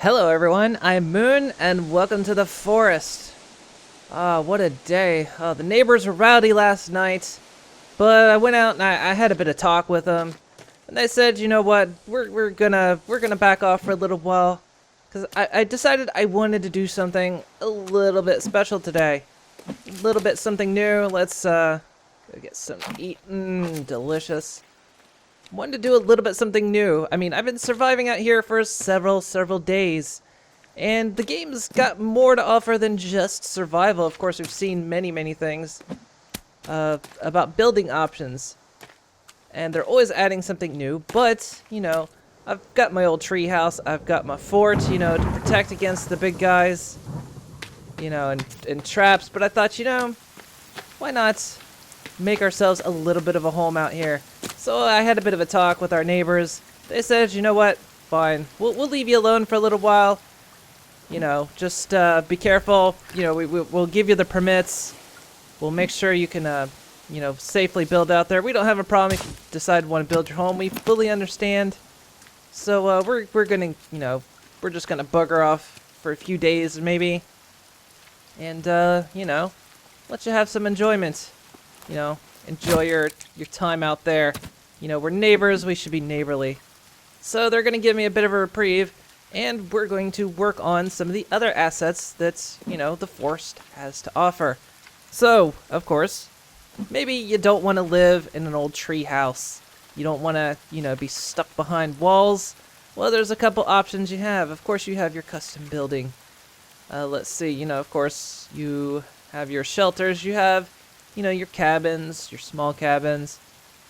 Hello everyone, I'm Moon, and welcome to the forest. What a day. The neighbors were rowdy last night, but I went out and I had a bit of talk with them, and they said, you know what, we're gonna back off for a little while, because I decided I wanted to do something a little bit special today. A little bit something new. Let's go get some to eat. Delicious. Wanted to do a little bit something new. I mean, I've been surviving out here for several days, and the game's got more to offer than just survival. Of course, we've seen many things about building options, and they're always adding something new. But, you know, I've got my old tree house, I've got my fort, you know, to protect against the big guys, you know, and traps. But I thought, you know, why not make ourselves a little bit of a home out here? So I had a bit of a talk with our neighbors. They said, you know what, fine, we'll leave you alone for a little while. You know, just be careful. You know, we'll give you the permits. We'll make sure you can, you know, safely build out there. We don't have a problem if you decide to want to build your home. We fully understand. So we're gonna, you know, we're just gonna bugger off for a few days maybe, and you know, let you have some enjoyment. You know, enjoy your time out there. You know, we're neighbors, we should be neighborly. So they're going to give me a bit of a reprieve, and we're going to work on some of the other assets that, you know, the forest has to offer. So, of course, maybe you don't want to live in an old tree house. You don't want to, you know, be stuck behind walls. Well, there's a couple options you have. Of course, you have your custom building. Let's see, you know, of course, you have your shelters. You have, you know, your cabins, your small cabins.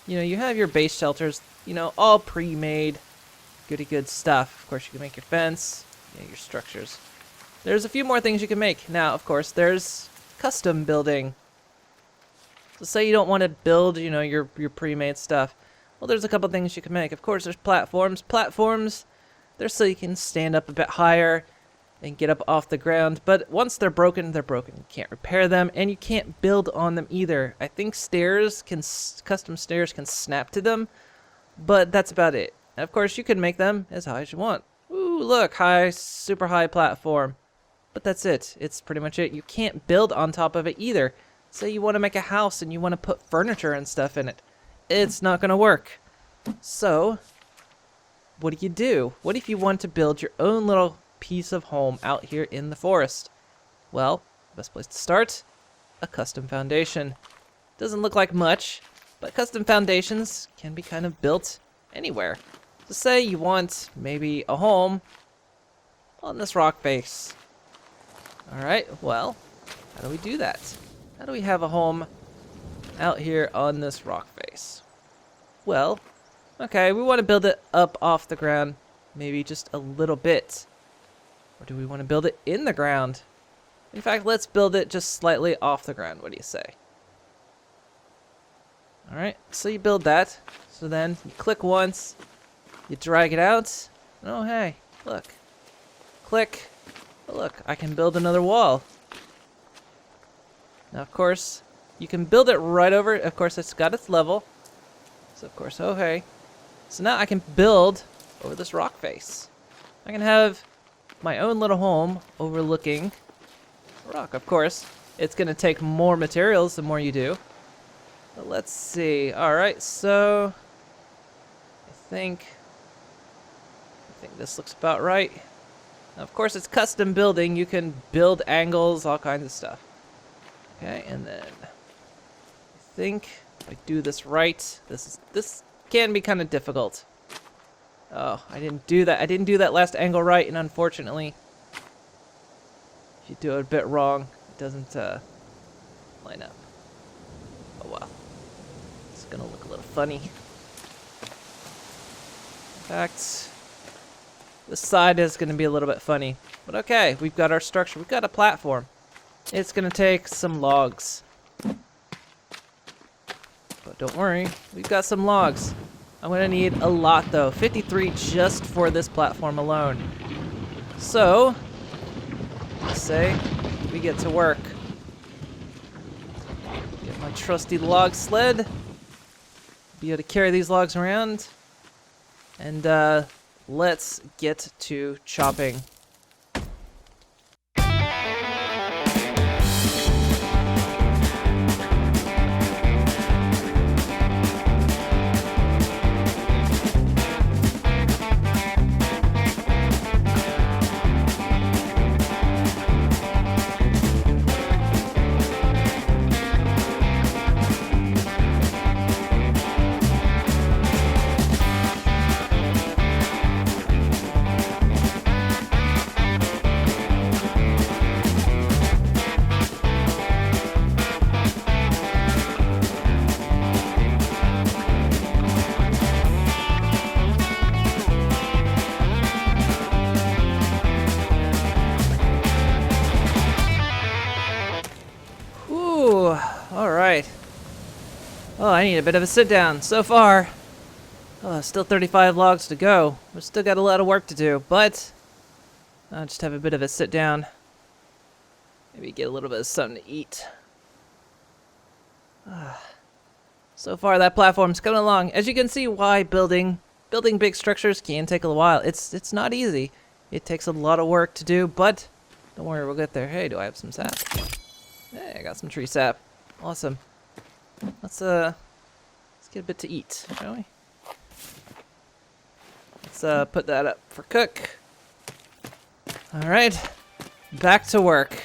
You know, you have your base shelters, you know, all pre-made, goody good stuff. Of course, you can make your fence, your structures. There's a few more things you can make. Now, of course, there's custom building. So say you don't want to build, you know, your pre-made stuff. Well, there's a couple things you can make. Of course, there's platforms. Platforms, they're so you can stand up a bit higher and get up off the ground, but once they're broken, they're broken. You can't repair them, and you can't build on them either. I think custom stairs can snap to them, but that's about it. And of course, you can make them as high as you want. Ooh, look, super high platform. But that's it. It's pretty much it. You can't build on top of it either. Say you want to make a house and you want to put furniture and stuff in it. It's not going to work. So, what do? What if you want to build your own little piece of home out here in the forest? Well, best place to start, a custom foundation. Doesn't look like much, but custom foundations can be kind of built anywhere. So say you want maybe a home on this rock face. Alright, well, how do we do that? How do we have a home out here on this rock face? Well, okay, we want to build it up off the ground, maybe just a little bit. Or do we want to build it in the ground? In fact, let's build it just slightly off the ground. What do you say? Alright, so you build that. So then you click once, you drag it out. Oh, hey, look. Click. Oh, look, I can build another wall. Now, of course, you can build it right over. Of course, it's got its level. So, of course, oh, hey. So now I can build over this rock face. I can have my own little home overlooking the rock. Of course, it's going to take more materials the more you do. But let's see. Alright, so I think this looks about right. Now, of course, it's custom building. You can build angles, all kinds of stuff. Okay, and then I think if I do this right, this can be kind of difficult. Oh, I didn't do that. I didn't do that last angle right, and unfortunately, if you do it a bit wrong, it doesn't line up. Oh well. It's gonna look a little funny. In fact, this side is gonna be a little bit funny. But okay, we've got our structure. We've got a platform. It's gonna take some logs. But don't worry, we've got some logs. I'm gonna need a lot though, 53 just for this platform alone. So, let's say we get to work. Get my trusty log sled. Be able to carry these logs around. And let's get to chopping. Oh, I need a bit of a sit down. So far, still 35 logs to go. We've still got a lot of work to do, but I'll just have a bit of a sit down. Maybe get a little bit of something to eat. So far, that platform's coming along. As you can see, why building big structures can take a while. It's not easy. It takes a lot of work to do, but don't worry, we'll get there. Hey, do I have some sap? Hey, I got some tree sap. Awesome. Let's get a bit to eat, shall we? Let's put that up for cook. All right, back to work.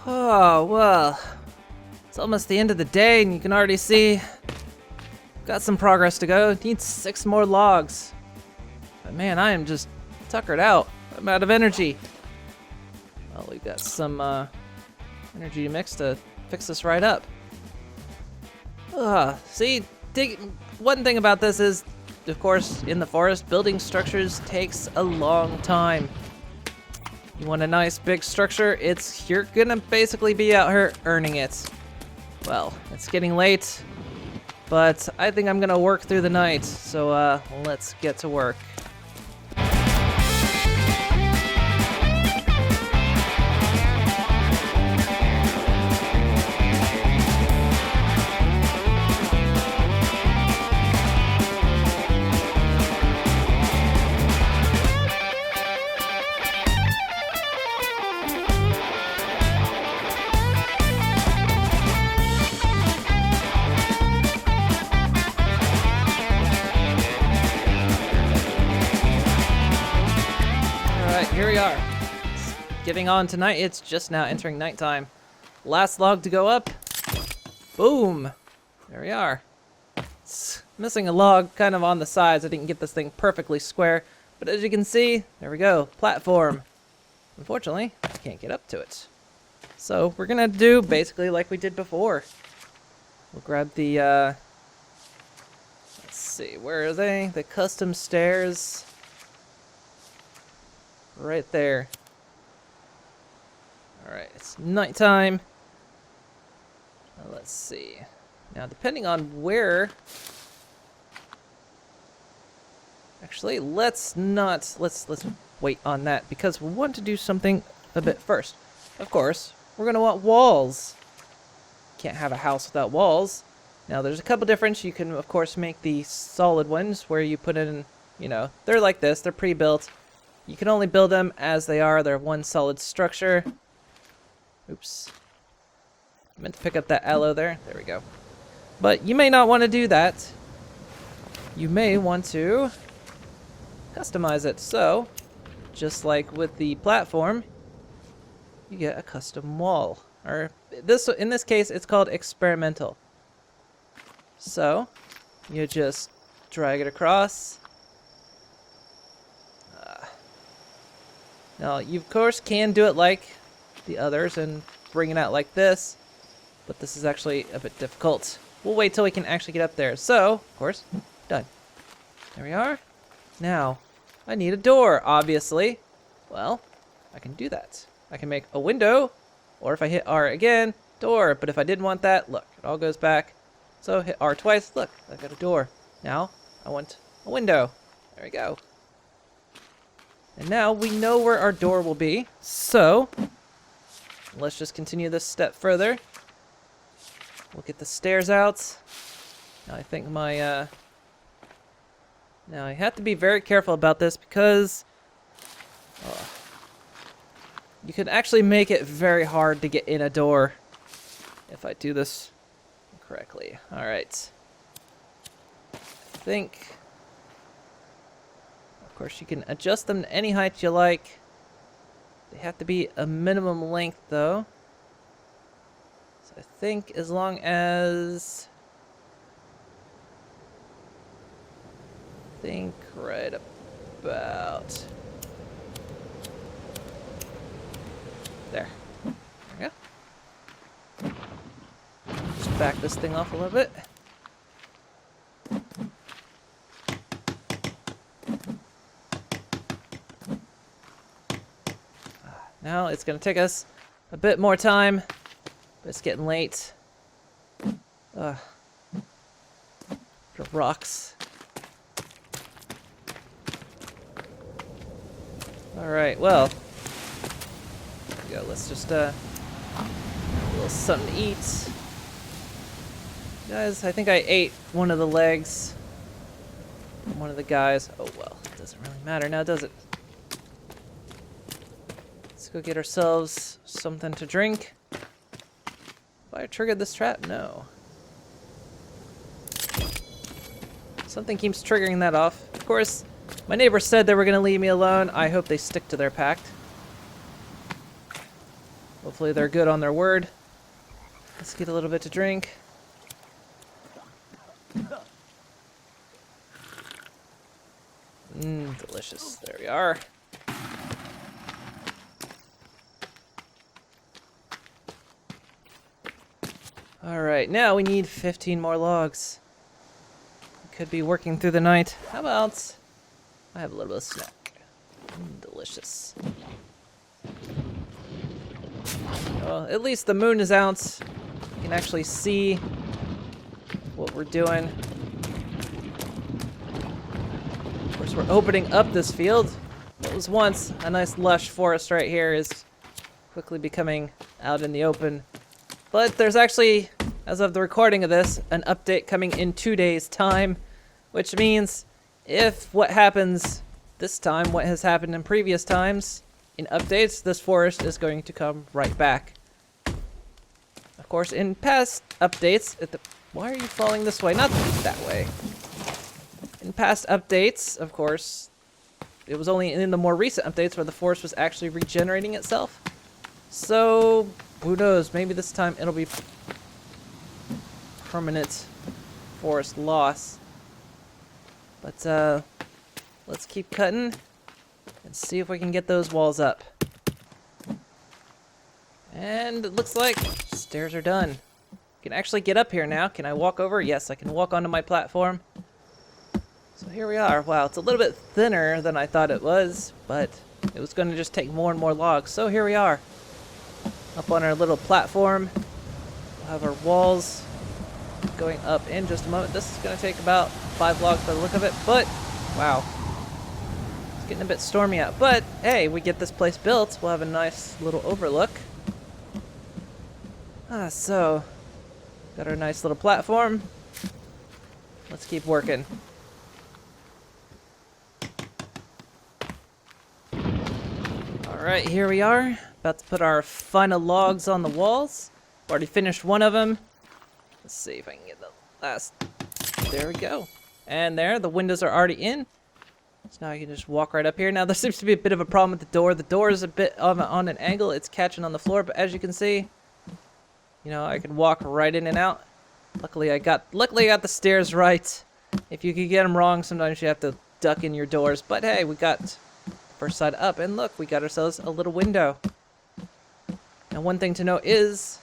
Oh, well, it's almost the end of the day, and you can already see got some progress to go. Need 6 more logs. But man, I am just tuckered out. I'm out of energy. Well, we got some energy mix to fix this right up. See, one thing about this is, of course, in the forest, building structures takes a long time. You want a nice big structure, you're gonna basically be out here earning it. Well, it's getting late, but I think I'm gonna work through the night, so let's get to work. Here we are. It's getting on tonight. It's just now entering nighttime. Last log to go up. Boom. There we are. It's missing a log kind of on the sides. I didn't get this thing perfectly square. But as you can see, there we go. Platform. Unfortunately, I can't get up to it. So we're going to do basically like we did before. We'll grab the, let's see, where are they? The custom stairs. Right there. Alright, it's nighttime. Now let's see. Now, depending on where... Actually, let's wait on that, because we want to do something a bit first. Of course, we're going to want walls. Can't have a house without walls. Now, there's a couple different. You can, of course, make the solid ones where you put in, you know, they're like this. They're pre-built. You can only build them as they are. They're one solid structure. Oops. I meant to pick up that aloe there. There we go. But you may not want to do that. You may want to customize it. So, just like with the platform, you get a custom wall. Or in this case, it's called experimental. So, you just drag it across. Now, you of course can do it like the others and bring it out like this, but this is actually a bit difficult. We'll wait till we can actually get up there. So, of course, done. There we are. Now, I need a door, obviously. Well, I can do that. I can make a window, or if I hit R again, door. But if I didn't want that, look, it all goes back. So, hit R twice, look, I got a door. Now, I want a window. There we go. And now we know where our door will be, so let's just continue this step further. We'll get the stairs out. Now I think now I have to be very careful about this because you can actually make it very hard to get in a door. If I do this correctly. Alright. I think... Of course, you can adjust them to any height you like. They have to be a minimum length, though. So I think as long as... I think right about... There. There we go. Just back this thing off a little bit. Now it's going to take us a bit more time, but it's getting late. The rocks. Alright, well. There we go. Let's just, a little something to eat. Guys, I think I ate one of the legs from one of the guys. Oh, well. It doesn't really matter now, does it? Let's go get ourselves something to drink. Have I triggered this trap? No. Something keeps triggering that off. Of course, my neighbor said they were going to leave me alone. I hope they stick to their pact. Hopefully they're good on their word. Let's get a little bit to drink. Delicious. There we are. Alright, now we need 15 more logs. We could be working through the night. How about I have a little bit of snack? Delicious. Well, at least the moon is out. You can actually see what we're doing. Of course, we're opening up this field. What was once a nice lush forest right here is quickly becoming out in the open. But there's actually, as of the recording of this, an update coming in 2 days' time, which means if what happens this time, what has happened in previous times, in updates, this forest is going to come right back. Of course, in past updates, why are you falling this way? Not that way. In past updates, of course, it was only in the more recent updates where the forest was actually regenerating itself. So, who knows? Maybe this time it'll be permanent forest loss. But, let's keep cutting and see if we can get those walls up. And it looks like stairs are done. I can actually get up here now. Can I walk over? Yes, I can walk onto my platform. So here we are. Wow, it's a little bit thinner than I thought it was, but it was going to just take more and more logs. So here we are. Up on our little platform. We'll have our walls going up in just a moment. This is going to take about 5 logs by the look of it, but wow. It's getting a bit stormy out. But hey, we get this place built. We'll have a nice little overlook. So got our nice little platform. Let's keep working. Alright, here we are. About to put our final logs on the walls. Already finished one of them. Let's see if I can get the last. There we go. And there, the windows are already in. So now I can just walk right up here. Now there seems to be a bit of a problem with the door. The door is a bit on an angle. It's catching on the floor, but as you can see, you know, I can walk right in and out. Luckily I got the stairs right. If you could get them wrong, sometimes you have to duck in your doors. But hey, we got the first side up, and look, we got ourselves a little window. Now one thing to note is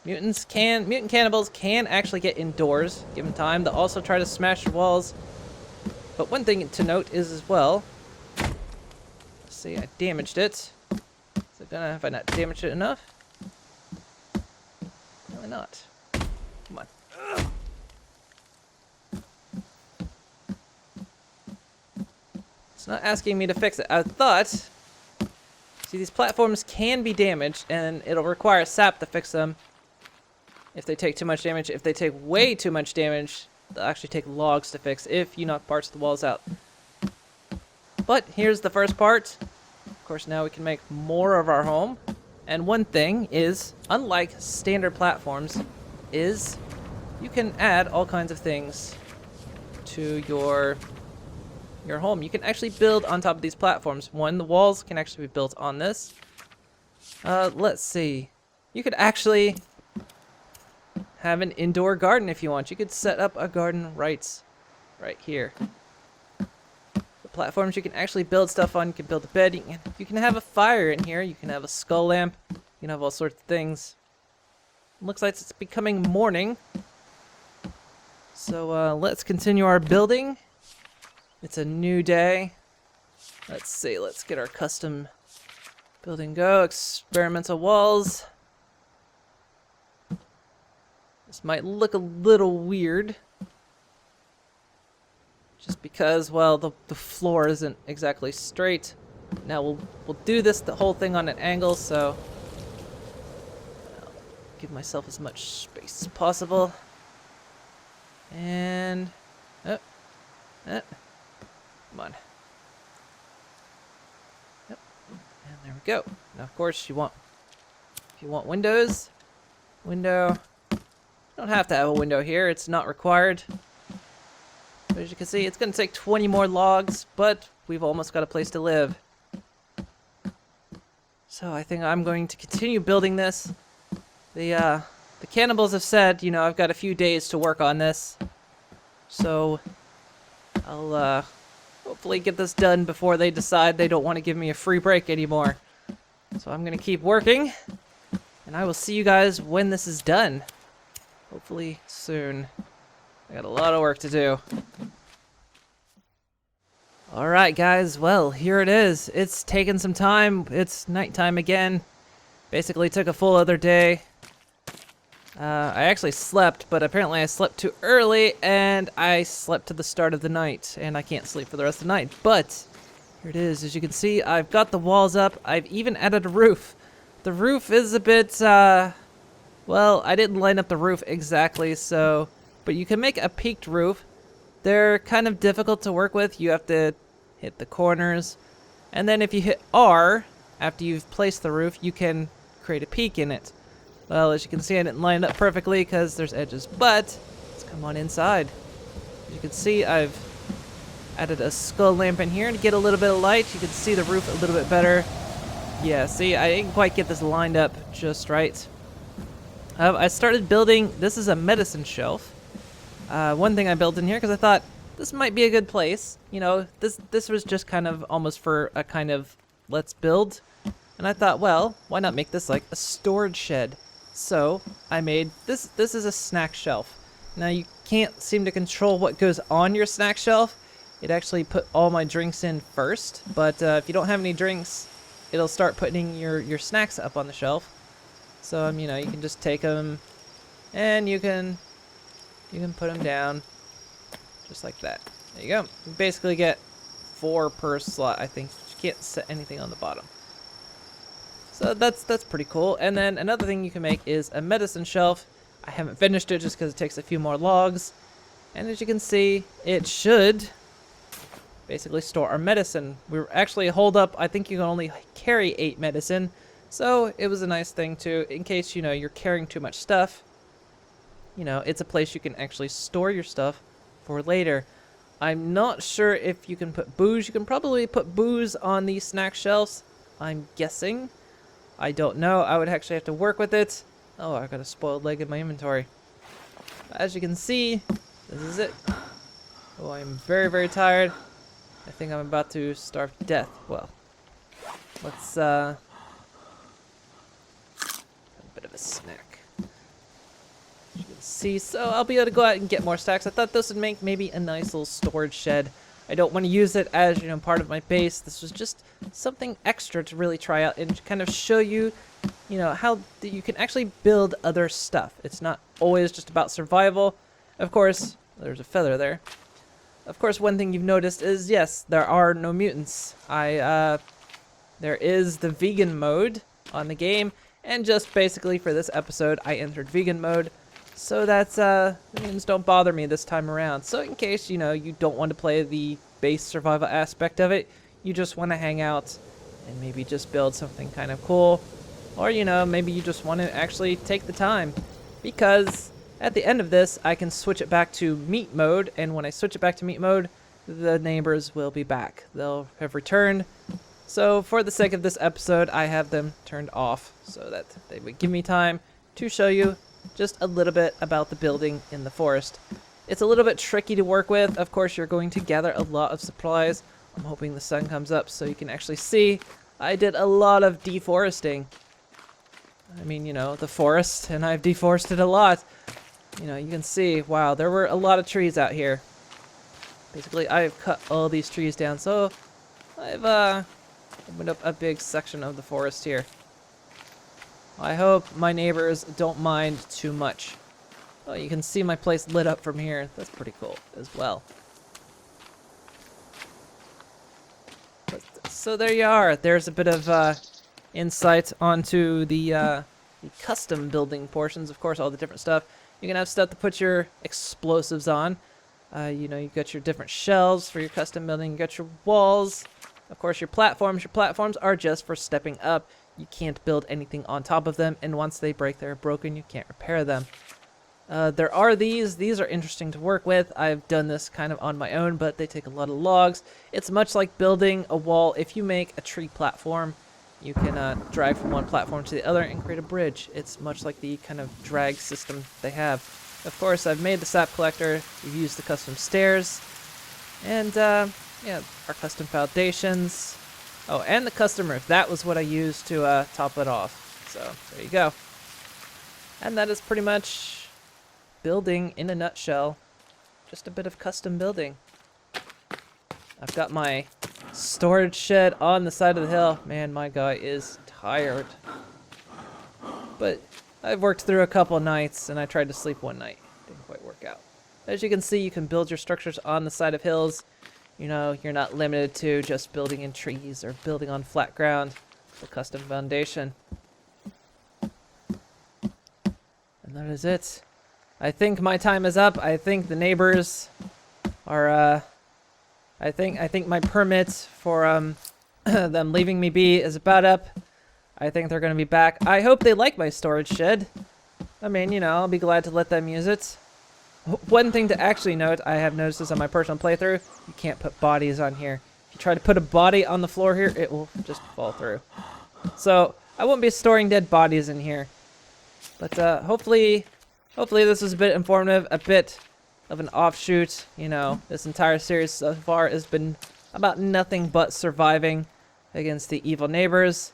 mutant cannibals can actually get indoors, given time. They'll also try to smash your walls. But one thing to note is as well, let's see, I damaged it. Is it gonna, have I not damaged it enough? Really not. Come on. Ugh. It's not asking me to fix it. I thought, see, these platforms can be damaged, and it'll require sap to fix them if they take too much damage. If they take way too much damage, they'll actually take logs to fix if you knock parts of the walls out. But here's the first part. Of course, now we can make more of our home. And one thing is, unlike standard platforms, is you can add all kinds of things to your home. You can actually build on top of these platforms. One, the walls can actually be built on this. Let's see. You could actually have an indoor garden if you want. You could set up a garden right here. The platforms you can actually build stuff on. You can build a bed. You can have a fire in here. You can have a skull lamp. You can have all sorts of things. Looks like it's becoming morning. So let's continue our building. It's a new day. Let's see. Let's get our custom building go. Experimental walls. This might look a little weird. Just because, well, the floor isn't exactly straight. Now we'll do the whole thing on an angle, so I'll give myself as much space as possible. And come on. Yep. And there we go. Now, of course, if you want windows, window. You don't have to have a window here. It's not required. But as you can see, it's going to take 20 more logs, but we've almost got a place to live. So I think I'm going to continue building this. The cannibals have said, you know, I've got a few days to work on this. So I'll hopefully get this done before they decide they don't want to give me a free break anymore. So I'm going to keep working, and I will see you guys when this is done. Hopefully soon. I got a lot of work to do. Alright guys, well, here it is. It's taken some time. It's nighttime again. Basically took a full other day. I actually slept, but apparently I slept too early, and I slept to the start of the night, and I can't sleep for the rest of the night. But here it is. As you can see, I've got the walls up. I've even added a roof. The roof is a bit, well, I didn't line up the roof exactly, so... But you can make a peaked roof. They're kind of difficult to work with. You have to hit the corners. And then if you hit R, after you've placed the roof, you can create a peak in it. Well, as you can see, I didn't line it up perfectly because there's edges. But let's come on inside. As you can see, I've added a skull lamp in here to get a little bit of light. You can see the roof a little bit better. Yeah, see, I didn't quite get this lined up just right. I started building, this is a medicine shelf. One thing I built in here because I thought this might be a good place. You know, this was just kind of almost for a kind of let's build. And I thought, well, why not make this like a storage shed? So I made this. This is a snack shelf. Now you can't seem to control what goes on your snack shelf. It actually put all my drinks in first. But if you don't have any drinks, it'll start putting your snacks up on the shelf. So you know, you can just take them, and you can put them down, just like that. There you go. You basically get 4 per slot. I think you can't set anything on the bottom. So that's pretty cool. And then another thing you can make is a medicine shelf. I haven't finished it just because it takes a few more logs. And as you can see, it should basically store our medicine. We're actually hold up. I think you can only carry 8 medicine. So it was a nice thing too, in case, you know, you're carrying too much stuff. You know, it's a place you can actually store your stuff for later. I'm not sure if you can put booze. You can probably put booze on these snack shelves, I'm guessing. I don't know. I would actually have to work with it. Oh, I got a spoiled leg in my inventory. As you can see, this is it. Oh, I'm very, very tired. I think I'm about to starve to death. Well, let's, a bit of a snack. You can see, so I'll be able to go out and get more stacks. I thought this would make maybe a nice little storage shed. I don't want to use it as, you know, part of my base. This was just something extra to really try out and kind of show you, you know, how you can actually build other stuff. It's not always just about survival. Of course, there's a feather there. Of course, one thing you've noticed is, yes, there are no mutants. There is the vegan mode on the game, and just basically for this episode, I entered vegan mode. So that's, the mutants don't bother me this time around. So in case, you know, you don't want to play the base survival aspect of it, you just want to hang out and maybe just build something kind of cool. Or, you know, maybe you just want to actually take the time. Because at the end of this, I can switch it back to meat mode. And when I switch it back to meat mode, the neighbors will be back. They'll have returned. So for the sake of this episode, I have them turned off so that they would give me time to show you just a little bit about the building in the forest. It's a little bit tricky to work with. Of course, you're going to gather a lot of supplies. I'm hoping the sun comes up so you can actually see. I did a lot of deforesting. I mean, you know, the forest, and I've deforested a lot. You know, you can see, wow, there were a lot of trees out here. Basically, I've cut all these trees down, so I've opened up a big section of the forest here. I hope my neighbors don't mind too much. Oh, you can see my place lit up from here. That's pretty cool as well. So there you are. There's a bit of insight onto the custom building portions. Of course, all the different stuff. You can have stuff to put your explosives on. You know, you got your different shelves for your custom building. You got your walls. Of course, your platforms. Your platforms are just for stepping up. You can't build anything on top of them. And once they break, they're broken. You can't repair them. There are these. These are interesting to work with. I've done this kind of on my own, but they take a lot of logs. It's much like building a wall. If you make a tree platform, you can drag from one platform to the other and create a bridge. It's much like the kind of drag system they have. Of course, I've made the sap collector. We've used the custom stairs. And, yeah, our custom foundations. Oh, and the custom roof. That was what I used to top it off. So, there you go. And that is pretty much building in a nutshell. Just a bit of custom building. I've got my storage shed on the side of the hill. Man, my guy is tired. But I've worked through a couple nights, and I tried to sleep one night. Didn't quite work out. As you can see, you can build your structures on the side of hills. You know, you're not limited to just building in trees or building on flat ground. The custom foundation. And that is it. I think my time is up. I think the neighbors are, I think my permit for them leaving me be is about up. I think they're going to be back. I hope they like my storage shed. I mean, you know, I'll be glad to let them use it. One thing to actually note, I have noticed this on my personal playthrough, you can't put bodies on here. If you try to put a body on the floor here, it will just fall through. So, I won't be storing dead bodies in here. But hopefully this was a bit informative, a bit of an offshoot. You know, this entire series so far has been about nothing but surviving against the evil neighbors.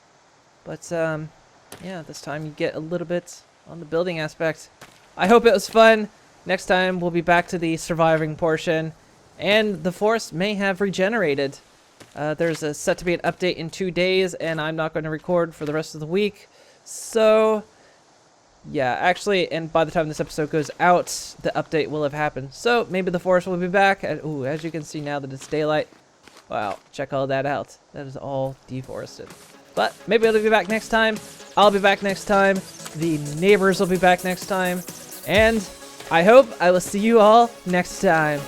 But, yeah, this time you get a little bit on the building aspect. I hope it was fun. Next time, we'll be back to the surviving portion. And the forest may have regenerated. There's a set to be an update in 2 days, and I'm not going to record for the rest of the week. So, yeah, actually, and by the time this episode goes out, the update will have happened. So, maybe the forest will be back. And, ooh, as you can see now that it's daylight. Wow, check all that out. That is all deforested. But maybe it'll be back next time. I'll be back next time. The neighbors will be back next time. And I hope I will see you all next time.